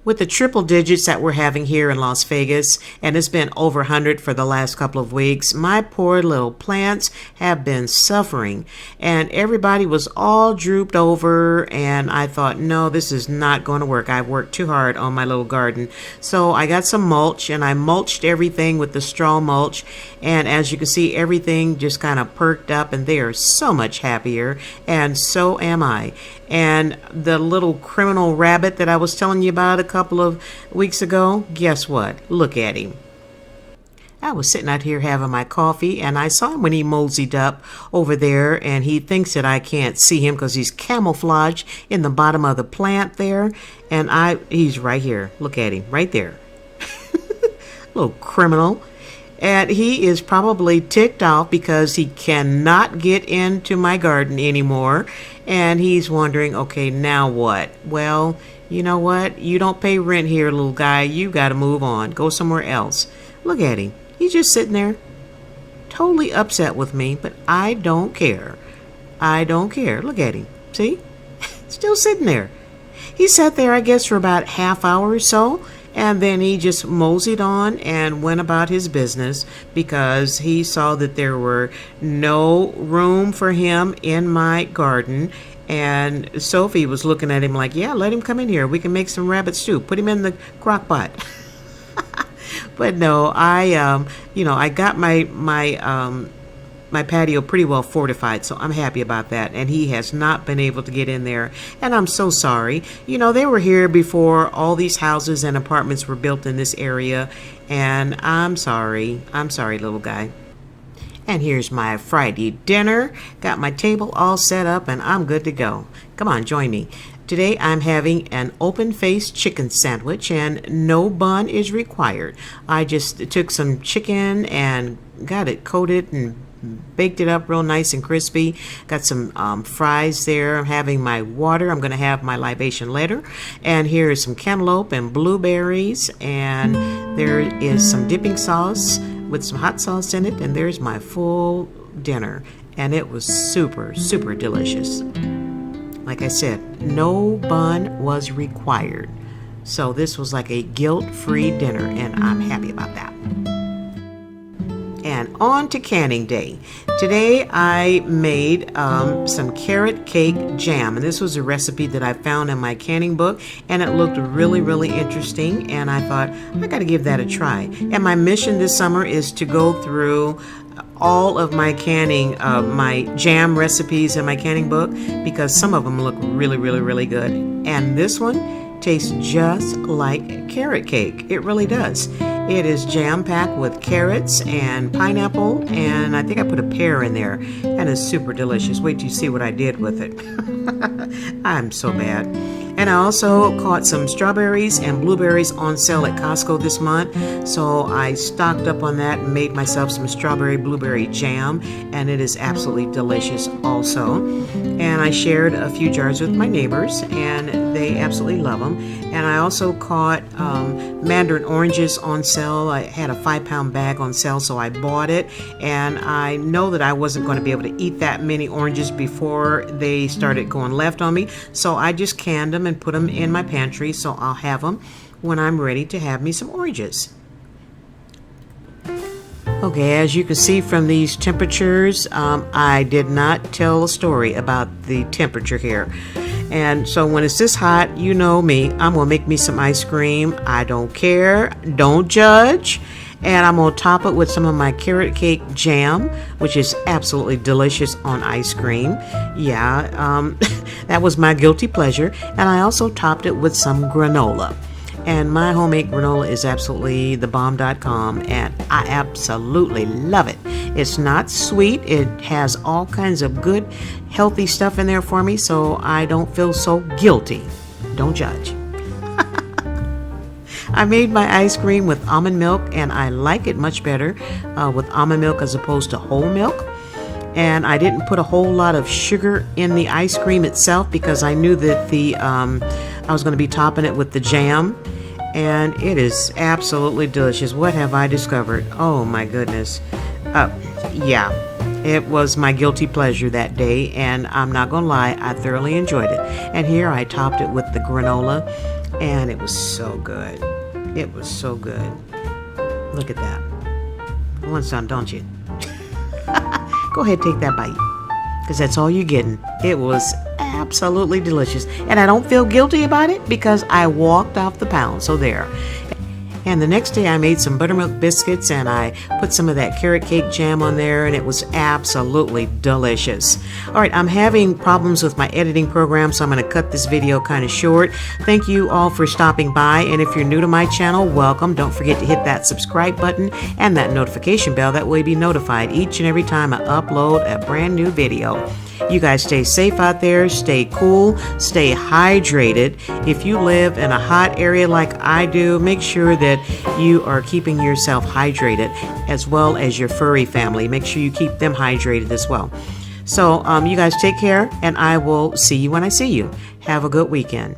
With the triple digits that we're having here in Las Vegas, and it's been over 100 for the last couple of weeks, my poor little plants have been suffering. And everybody was all drooped over, and I thought, no, this is not going to work. I've worked too hard on my little garden. So I got some mulch, and I mulched everything with the straw mulch. And as you can see, everything just kind of perked up, and they are so much happier, and so am I. And the little criminal rabbit that I was telling you about a couple of weeks ago, guess what? Look at him. I was sitting out here having my coffee, and I saw him when he moseyed up over there, and he thinks that I can't see him because he's camouflaged in the bottom of the plant there. And he's right here. Look at him, right there. Little criminal. And he is probably ticked off because he cannot get into my garden anymore. And he's wondering, okay, now what? Well, you know what? You don't pay rent here, little guy. You got to move on. Go somewhere else. Look at him. He's just sitting there, totally upset with me, but I don't care. I don't care. Look at him. See? Still sitting there. He sat there, I guess, for about half hour or so. And then he just moseyed on and went about his business because he saw that there were no room for him in my garden. And Sophie was looking at him like, yeah, let him come in here. We can make some rabbit stew. Put him in the crock pot. But no, I got my patio pretty well fortified, so I'm happy about that. And he has not been able to get in there, and I'm so sorry. You know, they were here before all these houses and apartments were built in this area, and I'm sorry, little guy. And here's my Friday dinner. Got my table all set up, and I'm good to go. Come on, join me. Today I'm having an open-faced chicken sandwich, and no bun is required. I just took some chicken and got it coated and baked it up real nice and crispy. Got some fries there. I'm having my water. I'm going to have my libation later. And here is some cantaloupe and blueberries. And there is some dipping sauce with some hot sauce in it. And there's my full dinner. And it was super, super delicious. Like I said, no bun was required. So this was like a guilt-free dinner, and I'm happy about that. And on to canning day. Today I made some carrot cake jam, and this was a recipe that I found in my canning book, and it looked really, really interesting, and I thought, I got to give that a try. And my mission this summer is to go through all of my canning, my jam recipes in my canning book, because some of them look really, really, really good. And this one tastes just like carrot cake. It really does. It is jam-packed with carrots and pineapple, and I think I put a pear in there, and it's super delicious. Wait till you see what I did with it. I'm so bad. And I also caught some strawberries and blueberries on sale at Costco this month, so I stocked up on that and made myself some strawberry blueberry jam, and it is absolutely delicious also. And I shared a few jars with my neighbors, and they absolutely love them. And I also caught mandarin oranges on sale. I had a 5-pound bag on sale, so I bought it, and I know that I wasn't going to be able to eat that many oranges before they started going left on me, so I just canned them and put them in my pantry, so I'll have them when I'm ready to have me some oranges. Okay, as you can see from these temperatures, I did not tell a story about the temperature here. And so when it's this hot, you know me, I'm going to make me some ice cream. I don't care. Don't judge. And I'm going to top it with some of my carrot cake jam, which is absolutely delicious on ice cream. Yeah, that was my guilty pleasure. And I also topped it with some granola. And my homemade granola is absolutely thebomb.com, and I absolutely love it. It's not sweet. It has all kinds of good, healthy stuff in there for me, so I don't feel so guilty. Don't judge. I made my ice cream with almond milk, and I like it much better with almond milk as opposed to whole milk. And I didn't put a whole lot of sugar in the ice cream itself because I knew that I was going to be topping it with the jam. And it is absolutely delicious. What have I discovered? Oh my goodness. Yeah, it was my guilty pleasure that day, and I'm not gonna lie, I thoroughly enjoyed it. And here I topped it with the granola, And it was so good. It was so good. Look at that. You want some, don't you? Go ahead, take that bite, because that's all you're getting. It was absolutely delicious. And I don't feel guilty about it because I walked off the pound. So there. And the next day I made some buttermilk biscuits and I put some of that carrot cake jam on there, and it was absolutely delicious. All right, I'm having problems with my editing program, so I'm going to cut this video kind of short. Thank you all for stopping by, and if you're new to my channel, welcome. Don't forget to hit that subscribe button and that notification bell. That way you'll be notified each and every time I upload a brand new video. You guys stay safe out there, stay cool, stay hydrated. If you live in a hot area like I do, make sure that you are keeping yourself hydrated, as well as your furry family. Make sure you keep them hydrated as well. So you guys take care, and I will see you when I see you. Have a good weekend.